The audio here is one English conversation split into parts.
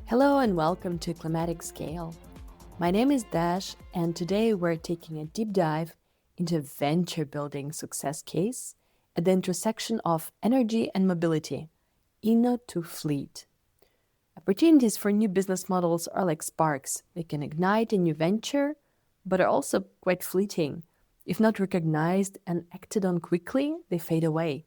Hello and welcome to Klimatic Scale. My name is Dash, and today we're taking a deep dive into a venture building success case at the intersection of energy and mobility, Inno to Fleet. Opportunities for new business models are like sparks. They can ignite a new venture, but are also quite fleeting. If not recognized and acted on quickly, they fade away.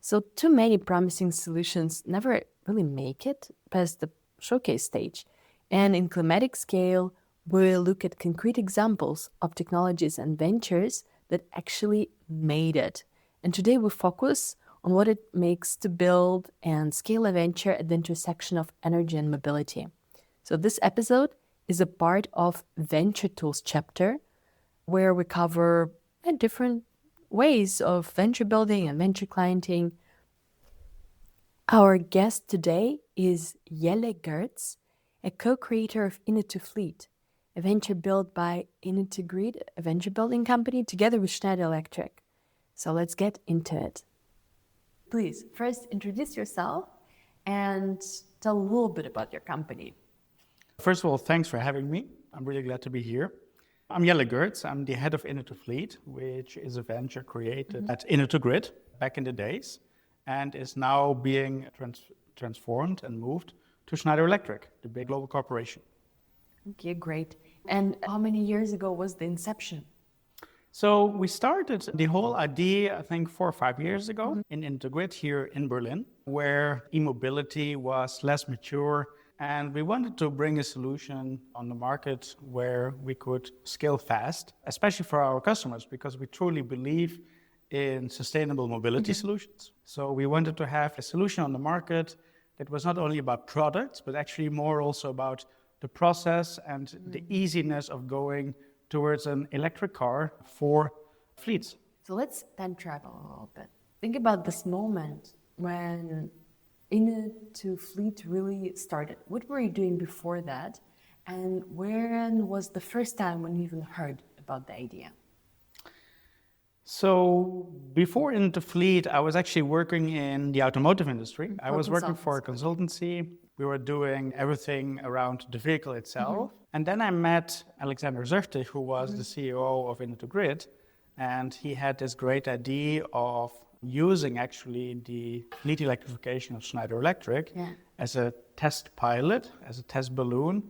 So too many promising solutions never really make it past the showcase stage. And in Klimatic Scale, we'll look at concrete examples of technologies and ventures that actually made it. And today we focus on what it makes to build and scale a venture at the intersection of energy and mobility. So this episode is a part of Venture Tools chapter, where we cover different ways of venture building and venture clienting. Our guest today is Jelle Goertz, a co-creator of Inno to Fleet, a venture built by Inno, a venture building company, together with Schneider Electric. So let's get into it. Please, first introduce yourself and tell a little bit about your company. First of all, thanks for having me. I'm really glad to be here. I'm Jelle Goertz. I'm the head of Inno to Fleet, which is a venture created at Inno back in the days, and is now being transformed and moved to Schneider Electric, the big global corporation. Okay, great. And how many years ago was the inception? So we started the whole idea, I think, 4 or 5 years ago in Integrit here in Berlin, where e-mobility was less mature, and we wanted to bring a solution on the market where we could scale fast, especially for our customers, because we truly believe in sustainable mobility solutions. So we wanted to have a solution on the market that was not only about products, but actually more also about the process and the easiness of going towards an electric car for fleets. So let's then travel a little bit. Think about this moment when Inno to Fleet really started. What were you doing before that? And when was the first time when you even heard about the idea? So before Inno to Fleet, I was actually working in the automotive industry. I was working for a consultancy. We were doing everything around the vehicle itself. And then I met Alexander Zerchte, who was the CEO of Inno, and he had this great idea of using actually the fleet electrification of Schneider Electric as a test pilot, as a test balloon,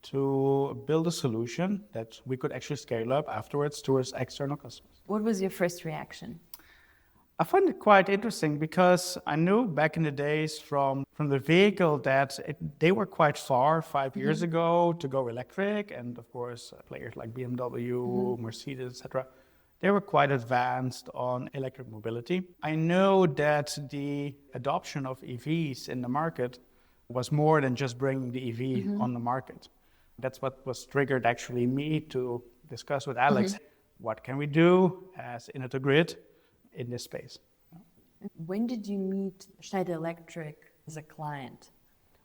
to build a solution that we could actually scale up afterwards towards external customers. What was your first reaction? I find it quite interesting because I knew back in the days from the vehicle that they were quite far 5 years ago to go electric, and of course players like BMW, Mercedes, etc. They were quite advanced on electric mobility. I know that the adoption of EVs in the market was more than just bringing the EV on the market. That's what was triggered actually me to discuss with Alex, what can we do as Inno in this space? When did you meet Schneider Electric as a client?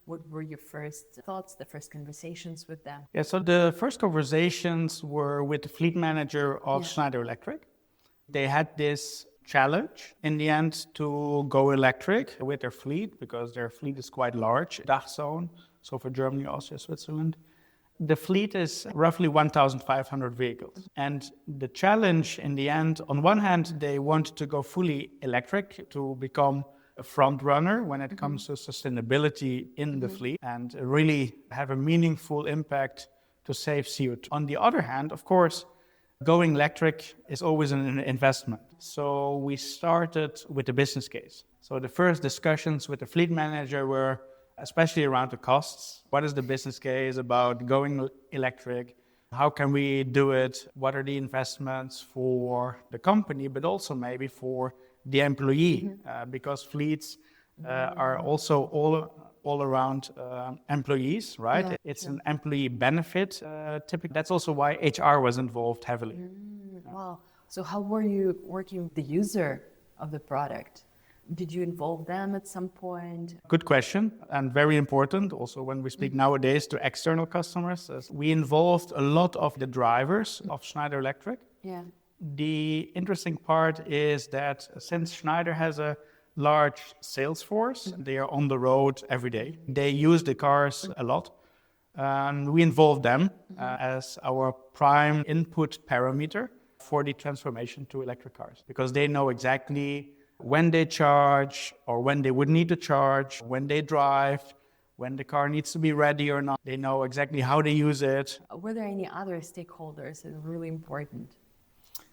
What were your first thoughts, the first conversations with them? Yeah, so the first conversations were with the fleet manager of Schneider Electric. They had this challenge in the end to go electric with their fleet, because their fleet is quite large, DACH zone, so for Germany, Austria, Switzerland. The fleet is roughly 1,500 vehicles. And the challenge in the end, on one hand, they want to go fully electric to become a front runner when it comes to sustainability in the fleet and really have a meaningful impact to save CO2. On the other hand, of course, going electric is always an investment. So we started with the business case. So the first discussions with the fleet manager were especially around the costs. What is the business case about going electric? How can we do it? What are the investments for the company, but also maybe for the employee? Because fleets are also all around employees, right? It's an employee benefit typically. That's also why HR was involved heavily. Wow. So how were you working with the user of the product? Did you involve them at some point? Good question, and very important also when we speak nowadays to external customers. We involved a lot of the drivers of Schneider Electric. Yeah. The interesting part is that since Schneider has a large sales force. They are on the road every day. They use the cars a lot. And we involve them as our prime input parameter for the transformation to electric cars, because they know exactly when they charge or when they would need to charge, when they drive, when the car needs to be ready or not. They know exactly how they use it. Were there any other stakeholders that are really important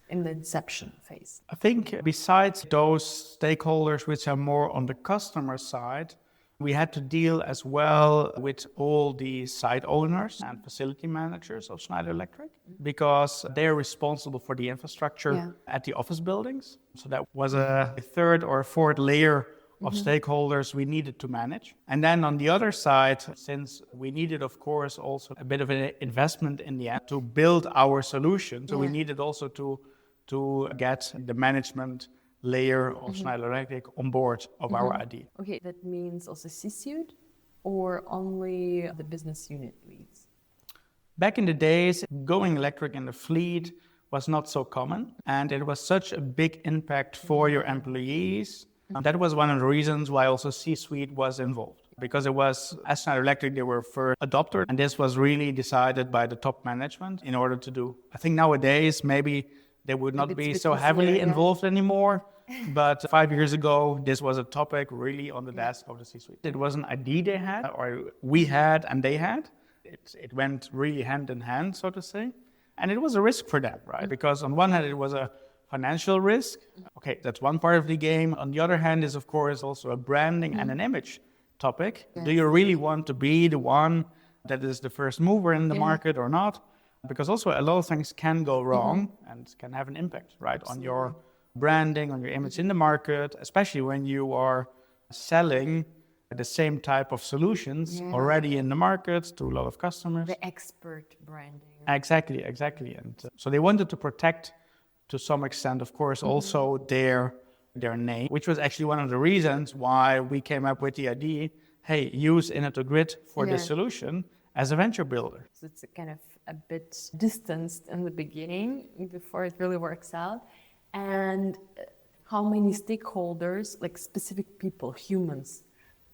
in the inception phase? I think besides those stakeholders which are more on the customer side, we had to deal as well with all the site owners and facility managers of Schneider Electric, because they're responsible for the infrastructure at the office buildings. So that was a third or fourth layer of stakeholders we needed to manage. And then on the other side, since we needed, of course, also a bit of an investment in the end to build our solution, so we needed also to get the management layer of Schneider Electric on board of our idea. Okay, that means also C-suite or only the business unit leads? Back in the days, going electric in the fleet was not so common, and it was such a big impact for your employees. That was one of the reasons why also C-suite was involved, because it was, as Schneider Electric, they were first adopter, and this was really decided by the top management in order to do. I think nowadays, maybe they would not be so heavily involved anymore. But 5 years ago, this was a topic really on the desk of the C-suite. It was an idea they had, or we had and they had. It went really hand in hand, so to say. And it was a risk for them, right? Because on one hand, it was a financial risk. Okay, that's one part of the game. On the other hand is, of course, also a branding and an image topic. Do you really want to be the one that is the first mover in the market or not? Because also a lot of things can go wrong and can have an impact, right, on your branding, on your image in the market, especially when you are selling the same type of solutions already in the market to a lot of customers. The expert branding. Exactly. And so they wanted to protect, to some extent, of course, also their name, which was actually one of the reasons why we came up with the idea, hey, use Inno2Grid for this solution as a venture builder. So it's kind of a bit distanced in the beginning before it really works out. And how many stakeholders, like specific people, humans,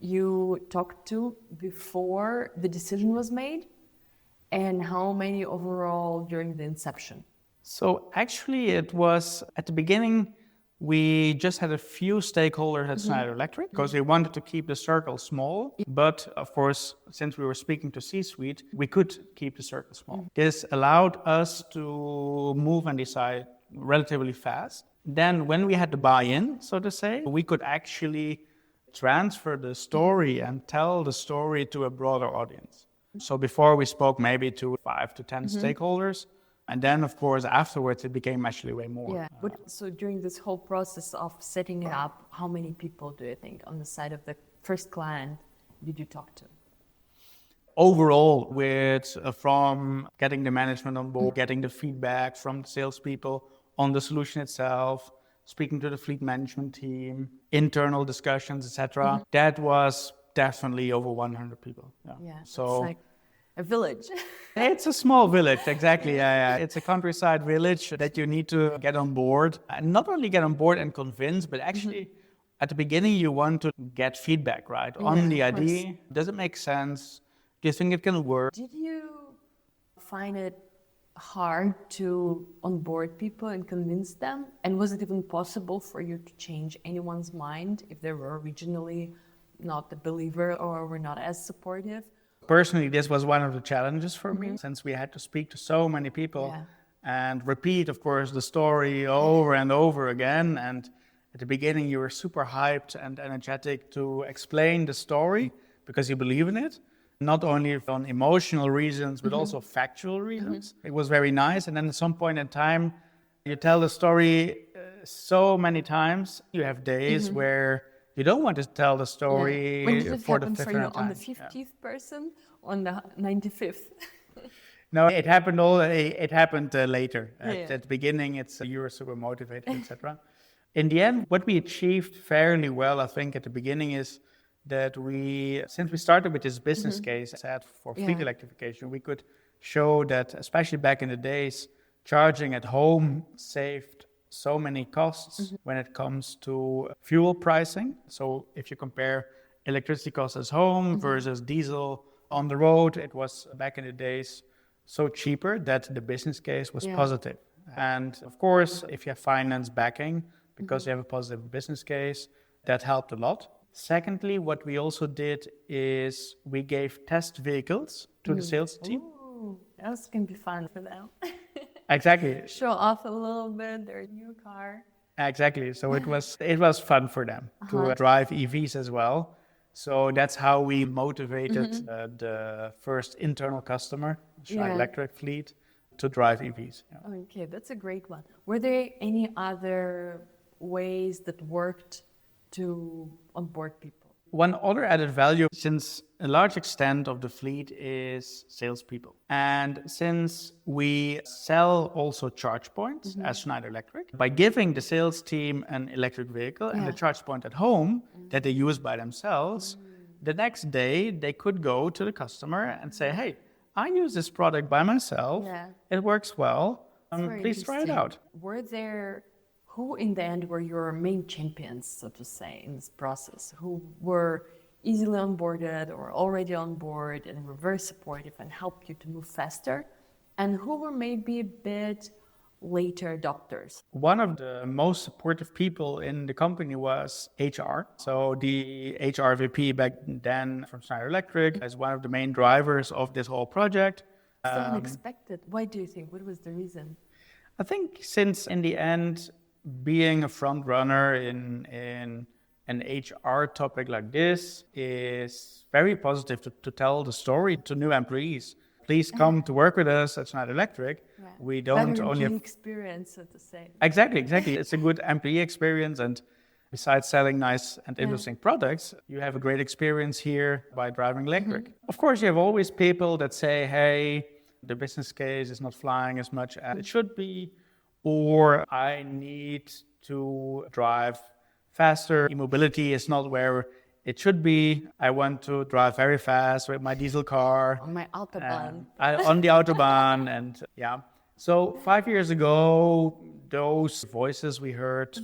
you talked to before the decision was made, and how many overall during the inception? So actually it was, at the beginning, we just had a few stakeholders at Schneider Electric because we wanted to keep the circle small. But of course, since we were speaking to C-suite, we could keep the circle small. This allowed us to move and decide relatively fast. Then when we had the buy-in, so to say, we could actually transfer the story and tell the story to a broader audience. So before we spoke maybe to 5 to 10 stakeholders. And then, of course, afterwards, it became actually way more. Yeah. So during this whole process of setting it up, how many people do you think on the side of the first client did you talk to? Overall, with from getting the management on board, getting the feedback from the salespeople on the solution itself, speaking to the fleet management team, internal discussions, etc. That was definitely over 100 people. Yeah. So it's like a village. It's a small village, exactly. Yeah. It's a countryside village that you need to get on board. And not only get on board and convince, but actually at the beginning you want to get feedback, right? On the idea. Does it make sense? Do you think it can work? Did you find it hard to onboard people and convince them? And was it even possible for you to change anyone's mind if they were originally not a believer or were not as supportive? Personally, this was one of the challenges for me, since we had to speak to so many people and repeat, of course, the story over and over again. And at the beginning, you were super hyped and energetic to explain the story because you believe in it, not only on emotional reasons, but also factual reasons. It was very nice. And then at some point in time, you tell the story so many times. You have days where you don't want to tell the story for the 50th time. On the 50th person, on the 95th? No, it happened later. At the beginning, you were super motivated, etc. In the end, what we achieved fairly well, I think, at the beginning is that since we started with this business case set for fleet electrification, we could show that, especially back in the days, charging at home saved so many costs when it comes to fuel pricing. So if you compare electricity costs at home versus diesel on the road, it was back in the days so cheaper that the business case was positive. And of course, if you have finance backing, because you have a positive business case, that helped a lot. Secondly, what we also did is we gave test vehicles to the sales team. Ooh, that's going to be fun for them. Exactly. Show off a little bit their new car. Exactly. So it was fun for them to drive EVs as well. So that's how we motivated the first internal customer, Schneider Electric fleet, to drive EVs. Yeah. Okay, that's a great one. Were there any other ways that worked to onboard people? One other added value, since a large extent of the fleet is salespeople. And since we sell also charge points as Schneider Electric, by giving the sales team an electric vehicle and a charge point at home that they use by themselves, the next day they could go to the customer and say, hey, I use this product by myself. It works well. Please try it out. Were there, who in the end were your main champions, so to say, in this process? Who were easily onboarded or already on board and were very supportive and helped you to move faster? And who were maybe a bit later adopters? One of the most supportive people in the company was HR. So the HR VP back then from Schneider Electric is one of the main drivers of this whole project. So unexpected. Why do you think? What was the reason? I think since in the end, being a front runner in an HR topic like this is very positive to tell the story to new employees. Please come to work with us at Schneider Electric. We don't better only have experience, so to say. Exactly. It's a good employee experience, and besides selling nice and interesting products, you have a great experience here by driving electric. Of course, you have always people that say, hey, the business case is not flying as much as it should be, or I need to drive faster. E-mobility is not where it should be. I want to drive very fast with my diesel car. On my Autobahn. On the Autobahn, and So 5 years ago, those voices we heard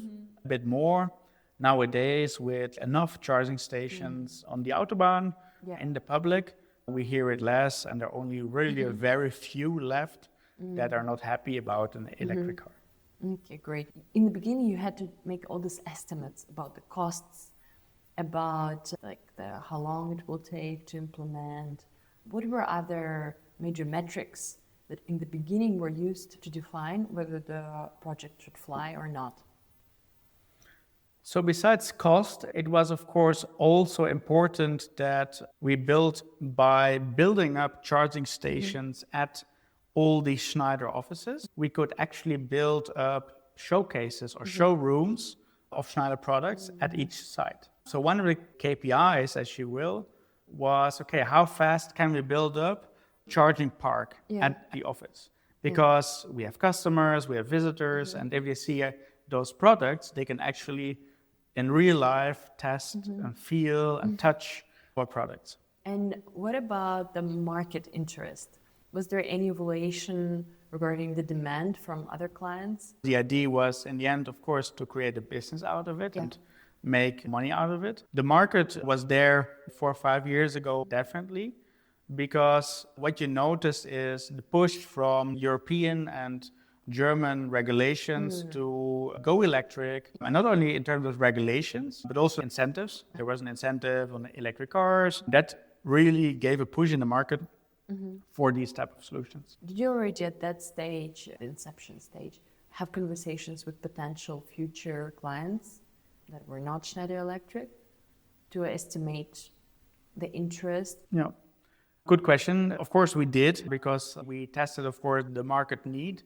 a bit more. Nowadays, with enough charging stations on the Autobahn, in the public, we hear it less, and there are only really a very few left that are not happy about an electric car. Okay, great. In the beginning, you had to make all these estimates about the costs, about how long it will take to implement. What were other major metrics that in the beginning were used to define whether the project should fly or not? So besides cost, it was of course also important that we built by building up charging stations at all these Schneider offices. We could actually build up showcases or showrooms of Schneider products at each site. So one of the KPIs, as you will, was, okay, how fast can we build up charging park at the office? Because we have customers, we have visitors, and if they see those products, they can actually, in real life, test and feel and touch our products. And what about the market interest? Was there any evaluation regarding the demand from other clients? The idea was, in the end, of course, to create a business out of it and make money out of it. The market was there 4 or 5 years ago, definitely, because what you notice is the push from European and German regulations to go electric, and not only in terms of regulations, but also incentives. There was an incentive on electric cars that really gave a push in the market for these type of solutions. Did you already at that stage, the inception stage, have conversations with potential future clients that were not Schneider Electric to estimate the interest? Yeah. Good question. Of course we did, because we tested, of course, the market need.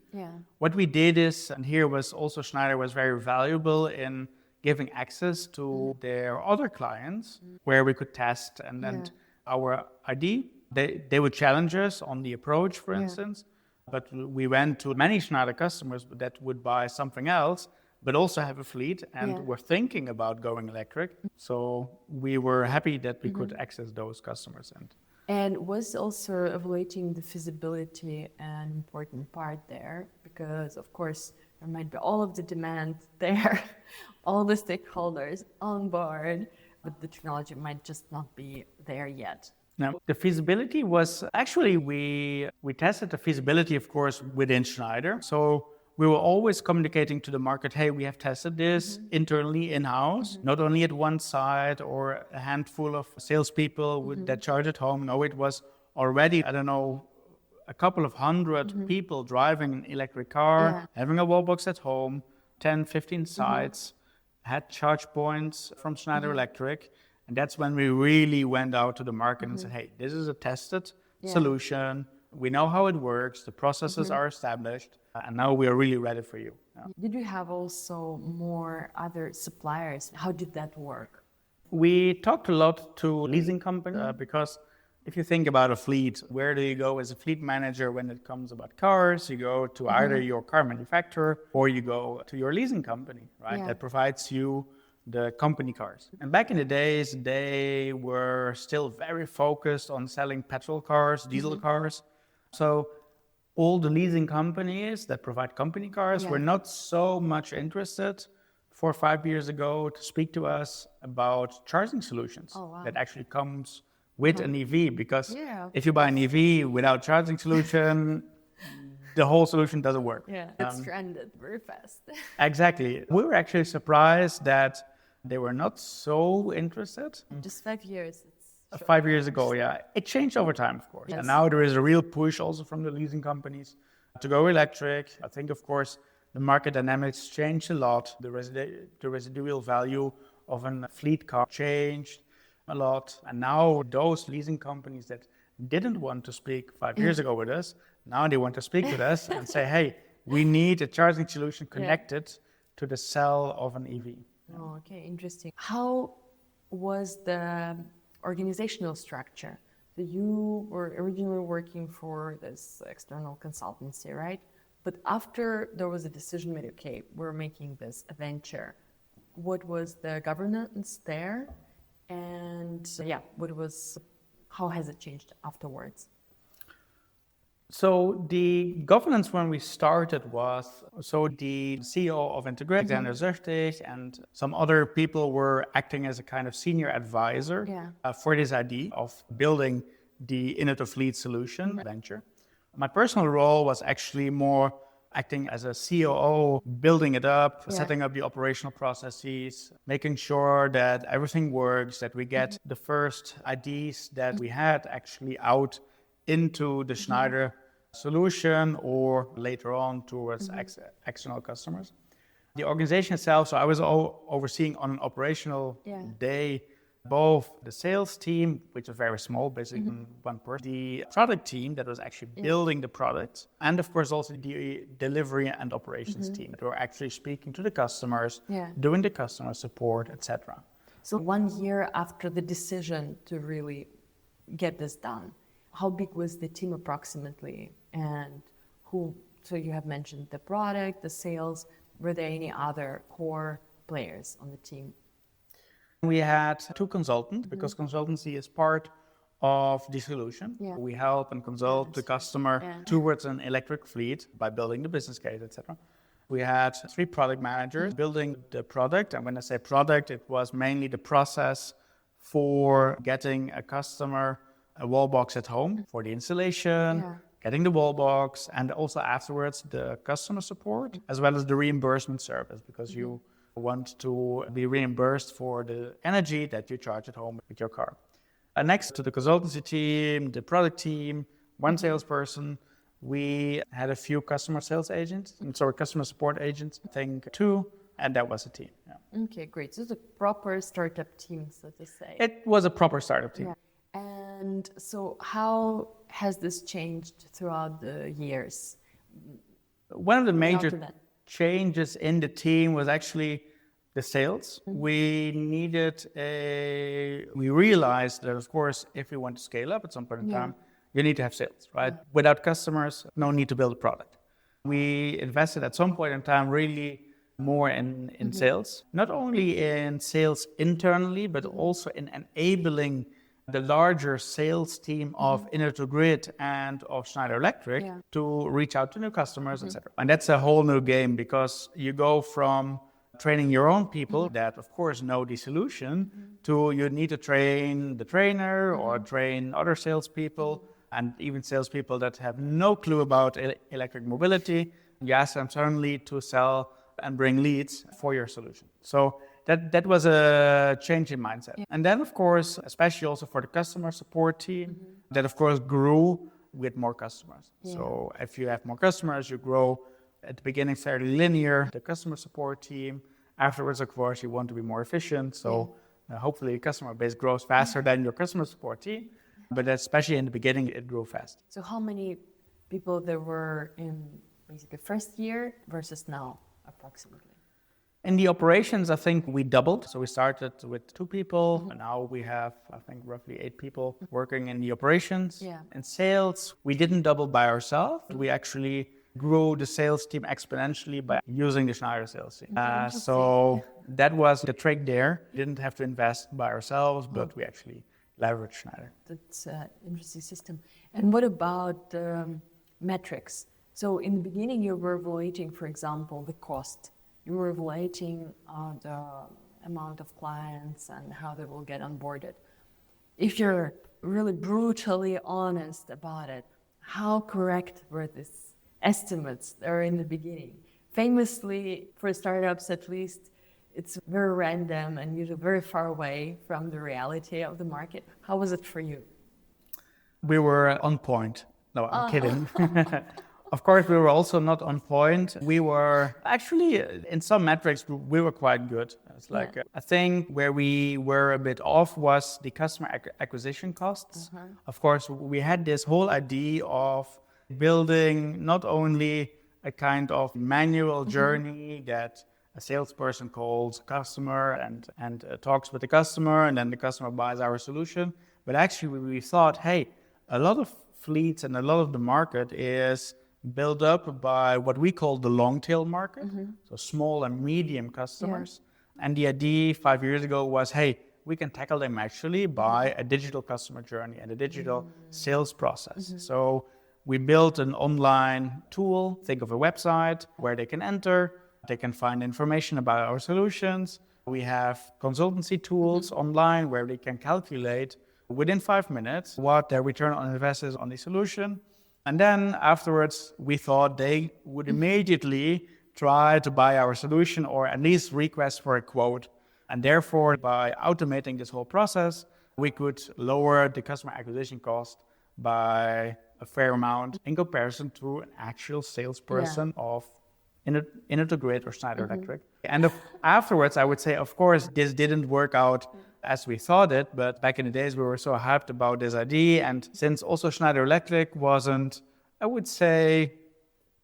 What we did is, and here was also Schneider was very valuable in giving access to their other clients where we could test and our idea. They would challenge us on the approach, for instance, but we went to many Schneider customers that would buy something else, but also have a fleet and were thinking about going electric. So we were happy that we could access those customers. And was also evaluating the feasibility an important part there? Because, of course, There might be all of the demand there, all the stakeholders on board, but the technology might just not be there yet. Now, the feasibility was actually, we tested the feasibility, of course, within Schneider. So we were always communicating to the market, hey, we have tested this internally in-house, not only at one site or a handful of salespeople that charge at home. No, it was already, I don't know, a couple of hundred people driving an electric car, having a wall box at home, 10, 15 sites, had charge points from Schneider Electric. And that's when we really went out to the market and said, hey, this is a tested solution. We know how it works. The processes are established. And now we are really ready for you. Yeah. Did you have also more other suppliers? How did that work? We talked a lot to leasing companies because if you think about a fleet, where do you go as a fleet manager when it comes about cars? You go to either your car manufacturer or you go to your leasing company, right? Yeah. That provides you the company cars. And back in the days, they were still very focused on selling petrol cars, diesel cars. So all the leasing companies that provide company cars were not so much interested 4 or 5 years ago to speak to us about charging solutions that actually comes with an EV. Because if you buy an EV without charging solution, the whole solution doesn't work. Yeah, it's stranded very fast. Exactly. We were actually surprised that they were not so interested. Just 5 years. 5 years ago, It changed over time, of course. Yes. And now there is a real push also from the leasing companies to go electric. I think, of course, the market dynamics changed a lot. The residual value of a fleet car changed a lot. And now those leasing companies that didn't want to speak 5 years ago with us, now they want to speak with us and say, hey, we need a charging solution connected to the cell of an EV. Oh, okay, interesting. How was the organizational structure? So you were originally working for this external consultancy, right? But after there was a decision made, okay, we're making this a venture, what was the governance there? And how has it changed afterwards? So the governance when we started was, the CEO of Integrate, Alexander Zertig, and some other people were acting as a kind of senior advisor for this idea of building the innovative fleet solution venture. My personal role was actually more acting as a COO, building it up, setting up the operational processes, making sure that everything works, that we get the first ideas that we had actually out into the Schneider solution or later on towards external customers. The organization itself, so I was overseeing on an operational day both the sales team, which was very small, basically one person, the product team that was actually building the product, and of course also the delivery and operations team that were actually speaking to the customers, doing the customer support, etc. So 1 year after the decision to really get this done, how big was the team approximately? And so you have mentioned the product, the sales, were there any other core players on the team? We had 2 consultants because consultancy is part of the solution. We help and consult the customer towards an electric fleet by building the business case, etc. We had 3 product managers building the product. And when I say product, it was mainly the process for getting a customer a wall box at home for the installation, getting the wall box, and also afterwards the customer support, as well as the reimbursement service, because you want to be reimbursed for the energy that you charge at home with your car. And next to the consultancy team, the product team, 1 salesperson, we had a few customer sales agents, customer support agents, I think 2, and that was a team. Okay, great. So it's a proper startup team, so to say. It was a proper startup team. And so how has this changed throughout the years? One of the major changes in the team was actually the sales. We realized that, of course, if we want to scale up at some point in time, you need to have sales, right? Without customers, no need to build a product. We invested at some point in time really more in sales, not only in sales internally, but also in enabling the larger sales team of Grid and of Schneider Electric to reach out to new customers, etc. And that's a whole new game, because you go from training your own people that, of course, know the solution to you need to train the trainer or train other salespeople and even salespeople that have no clue about electric mobility. You ask them suddenly to sell and bring leads for your solution. So that was a change in mindset. Yeah. And then, of course, especially also for the customer support team, that, of course, grew with more customers. Yeah. So if you have more customers, you grow at the beginning fairly linear, the customer support team. Afterwards, of course, you want to be more efficient. So hopefully the customer base grows faster than your customer support team. But especially in the beginning, it grew fast. So how many people there were in basically first year versus now, approximately? In the operations, I think we doubled. So we started with 2 people, and now we have, I think, roughly 8 people working in the operations. Yeah. In sales, we didn't double by ourselves. We actually grew the sales team exponentially by using the Schneider sales team. So that was the trick there. We didn't have to invest by ourselves, but we actually leveraged Schneider. That's an interesting system. And what about metrics? So in the beginning, you were evaluating, for example, the cost. You were evaluating the amount of clients and how they will get onboarded. If you're really brutally honest about it, how correct were these estimates there in the beginning? Famously, for startups at least, it's very random and usually very far away from the reality of the market. How was it for you? We were on point. No, I'm kidding. Of course, we were also not on point. We were actually, in some metrics, we were quite good. It's like, I think where we were a bit off was the customer acquisition costs. Of course, we had this whole idea of building not only a kind of manual journey that a salesperson calls a customer and talks with the customer, and then the customer buys our solution. But actually, we thought, hey, a lot of fleets and a lot of the market is built up by what we call the long tail market, so small and medium customers. Yeah. And the idea 5 years ago was, hey, we can tackle them actually by a digital customer journey and a digital sales process. So we built an online tool, think of a website where they can enter, they can find information about our solutions. We have consultancy tools online where they can calculate within 5 minutes what their return on investment is on the solution. And then afterwards, we thought they would immediately try to buy our solution or at least request for a quote. And therefore, by automating this whole process, we could lower the customer acquisition cost by a fair amount in comparison to an actual salesperson of Grid or Schneider Electric. And afterwards, I would say, of course, this didn't work out as we thought it, but back in the days we were so hyped about this idea, and since also Schneider Electric wasn't, I would say,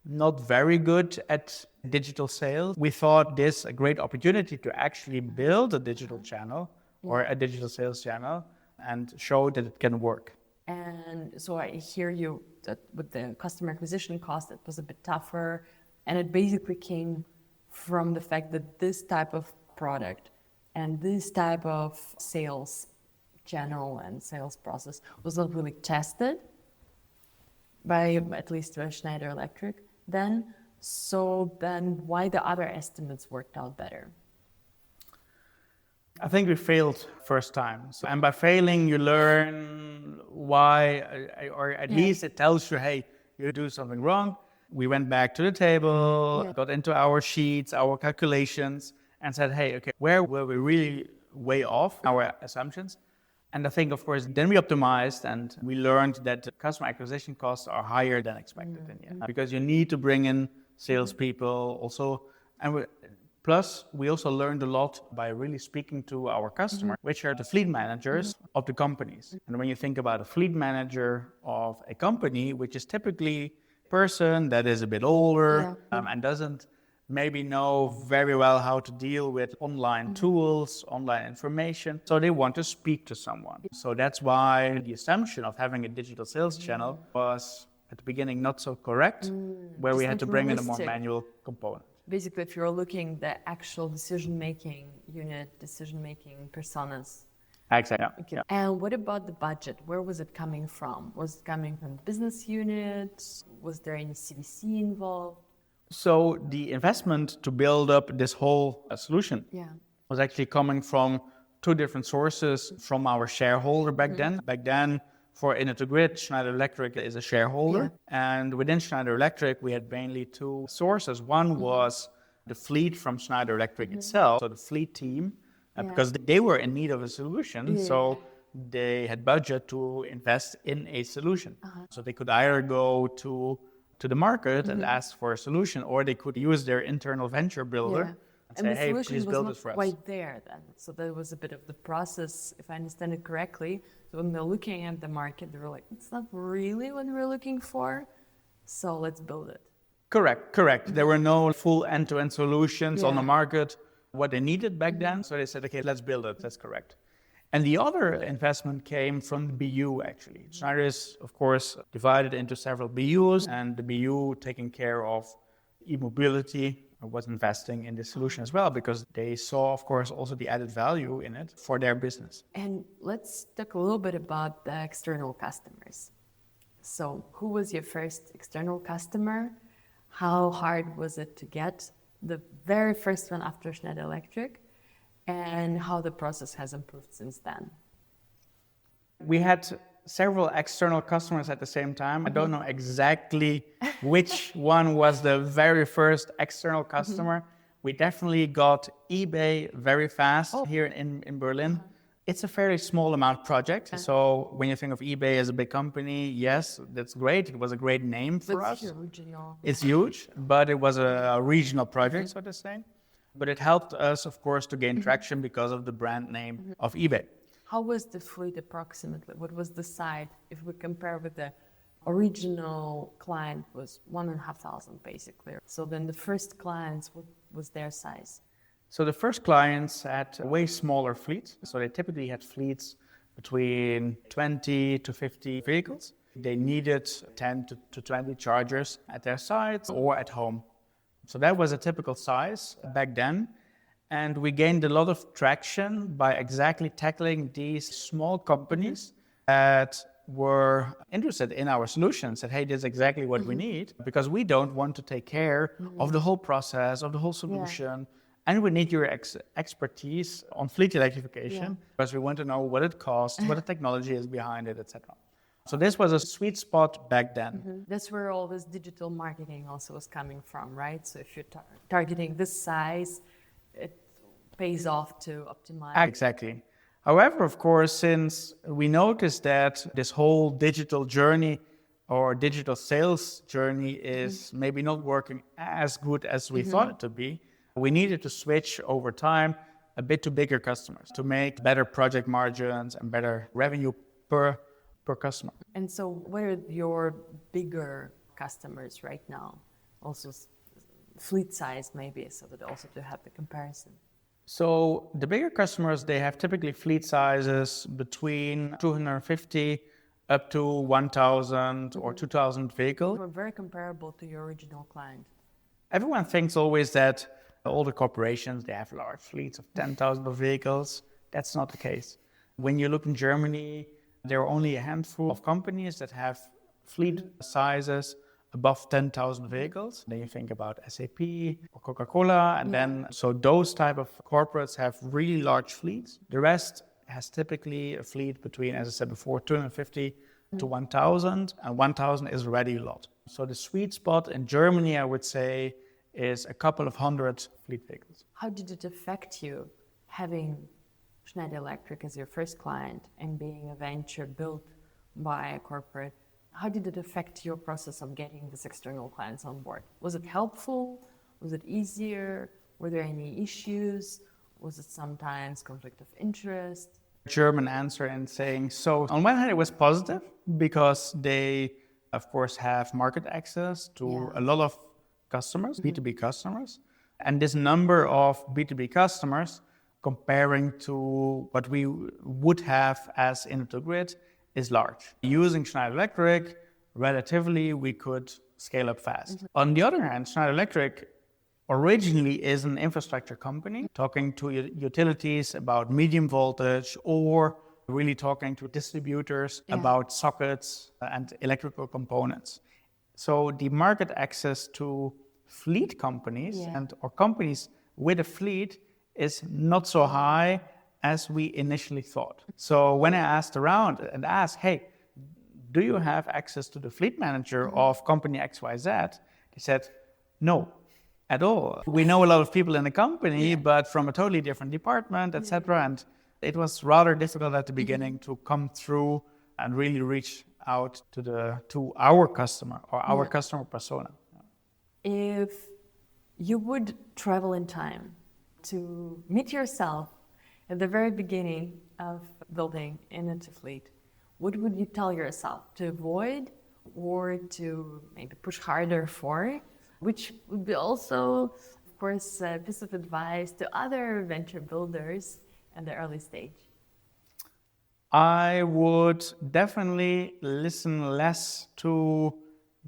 not very good at digital sales, we thought this a great opportunity to actually build a digital channel or a digital sales channel and show that it can work. And so I hear you that with the customer acquisition cost, it was a bit tougher, and it basically came from the fact that this type of product and this type of sales channel and sales process was not really tested by at least Schneider Electric then. So then why the other estimates worked out better? I think we failed first time. And by failing, you learn why, or at least it tells you, hey, you do something wrong. We went back to the table, got into our sheets, our calculations, and said, hey, okay, where were we really way off our assumptions? And I think, of course, then we optimized and we learned that the customer acquisition costs are higher than expected in the end, because you need to bring in salespeople also. And plus, we also learned a lot by really speaking to our customers, which are the fleet managers of the companies. And when you think about a fleet manager of a company, which is typically a person that is a bit older and doesn't maybe know very well how to deal with online tools, online information. So they want to speak to someone. So that's why the assumption of having a digital sales channel was at the beginning not so correct, where we had to bring in a more manual component. Basically, if you're looking at the actual decision-making unit, decision-making personas, Exactly. Yeah. Okay. And what about the budget? Where was it coming from? Was it coming from the business unit? Was there any CVC involved? So the investment to build up this whole solution was actually coming from two different sources from our shareholder back then. Back then, for Grid, Schneider Electric is a shareholder. And within Schneider Electric, we had mainly two sources. One was the fleet from Schneider Electric itself, so the fleet team, because they were in need of a solution. So they had budget to invest in a solution. So they could either go to the market and ask for a solution, or they could use their internal venture builder and say, hey, please build this for us. And the solution was not quite there then. So that was a bit of the process, if I understand it correctly. So when they're looking at the market, they were like, it's not really what we're looking for, so let's build it. Correct. There were no full end-to-end solutions on the market, what they needed back then. So they said, okay, let's build it. That's correct. And the other investment came from the BU, actually. Schneider is, of course, divided into several BUs, and the BU taking care of e-mobility was investing in this solution as well, because they saw, of course, also the added value in it for their business. And let's talk a little bit about the external customers. So who was your first external customer? How hard was it to get the very first one after Schneider Electric? And how the process has improved since then? We had several external customers at the same time. I don't know exactly which one was the very first external customer. We definitely got eBay very fast here in Berlin. It's a fairly small amount project. So when you think of eBay as a big company, yes, that's great. It was a great name for us. It's huge, but it was a regional project, so to say. But it helped us, of course, to gain traction because of the brand name of eBay. How was the fleet approximately? What was the size? If we compare with the original client was 1,500 basically. So then the first clients, what was their size? So the first clients had way smaller fleets. So they typically had fleets between 20 to 50 vehicles. They needed 10 to 20 chargers at their sites or at home. So that was a typical size back then. And we gained a lot of traction by exactly tackling these small companies that were interested in our solutions, said, hey, this is exactly what we need, because we don't want to take care of the whole process, of the whole solution. And we need your expertise on fleet electrification, because we want to know what it costs, what the technology is behind it, etc. So this was a sweet spot back then. That's where all this digital marketing also was coming from, right? So if you're targeting this size, it pays off to optimize. Exactly. However, of course, since we noticed that this whole digital journey or digital sales journey is maybe not working as good as we thought it to be, we needed to switch over time a bit to bigger customers to make better project margins and better revenue per customer. And so what are your bigger customers right now? Also fleet size maybe, so that also to have the comparison. So the bigger customers, they have typically fleet sizes between 250 up to 1,000 or 2,000 vehicles. We're very comparable to your original client. Everyone thinks always that all the corporations, they have large fleets of 10,000 vehicles. That's not the case. When you look in Germany, there are only a handful of companies that have fleet sizes above 10,000 vehicles. Then you think about SAP or Coca-Cola, and then so those type of corporates have really large fleets. The rest has typically a fleet between, as I said before, 250 to 1,000, and 1,000 is already a lot. So the sweet spot in Germany, I would say, is a couple of hundred fleet vehicles. How did it affect you having Schneider Electric as your first client and being a venture built by a corporate? How did it affect your process of getting these external clients on board? Was it helpful? Was it easier? Were there any issues? Was it sometimes conflict of interest? German answer and saying, so on one hand it was positive because they of course have market access to a lot of customers, B2B customers. And this number of B2B customers comparing to what we would have as Grid is large. Using Schneider Electric, relatively we could scale up fast. On the other hand, Schneider Electric originally is an infrastructure company talking to utilities about medium voltage, or really talking to distributors about sockets and electrical components. So the market access to fleet companies or companies with a fleet is not so high as we initially thought. So when I asked around and asked, hey, do you have access to the fleet manager of company XYZ? They said, no, at all. We know a lot of people in the company, but from a totally different department, etc. And it was rather difficult at the beginning to come through and really reach out to our customer or our customer persona. If you would travel in time to meet yourself at the very beginning of building into fleet, what would you tell yourself to avoid or to maybe push harder for? Which would be also, of course, a piece of advice to other venture builders at the early stage. I would definitely listen less to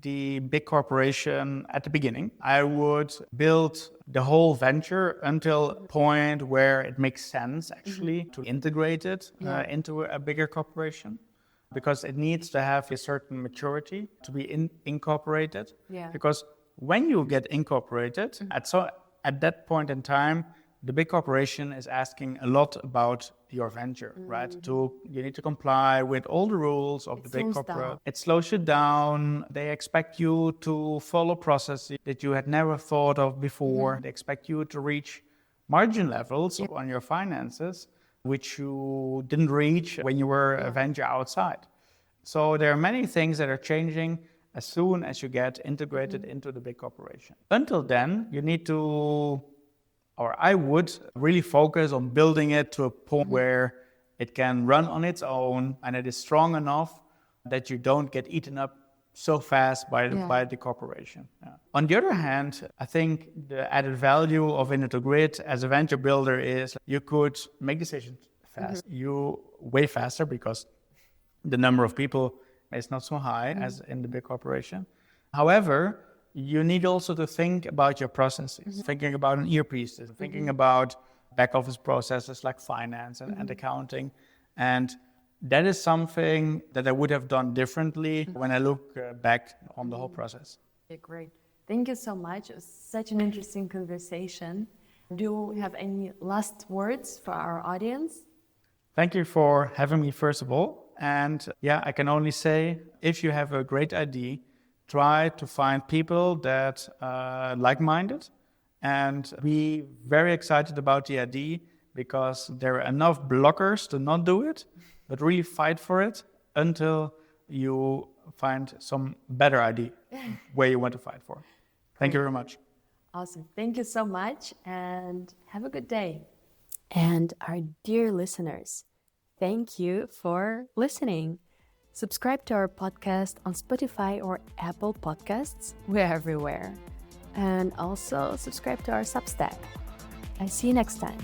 the big corporation at the beginning. I would build the whole venture until a point where it makes sense actually to integrate it into a bigger corporation, because it needs to have a certain maturity to be incorporated. Because when you get incorporated, at that point in time, the big corporation is asking a lot about your venture, right? You need to comply with all the rules of the big corporate. It slows you down. They expect you to follow processes that you had never thought of before. They expect you to reach margin levels on your finances, which you didn't reach when you were a venture outside. So there are many things that are changing as soon as you get integrated into the big corporation. Until then, you need to, or I would really focus on building it to a point where it can run on its own and it is strong enough that you don't get eaten up so fast by the corporation. On the other hand, I think the added value of Grid as a venture builder is you could make decisions fast. You way faster because the number of people is not so high as in the big corporation. However, you need also to think about your processes, thinking about an ERP system, thinking about back office processes like finance and accounting. And that is something that I would have done differently when I look back on the whole process. Okay, great. Thank you so much. It was such an interesting conversation. Do you have any last words for our audience? Thank you for having me, first of all. And I can only say, if you have a great idea, try to find people that are like-minded and be very excited about the idea, because there are enough blockers to not do it, but really fight for it until you find some better idea where you want to fight for. Thank you very much. Awesome. Thank you so much and have a good day. And our dear listeners, thank you for listening. Subscribe to our podcast on Spotify or Apple Podcasts. We're everywhere. And also subscribe to our Substack. I see you next time.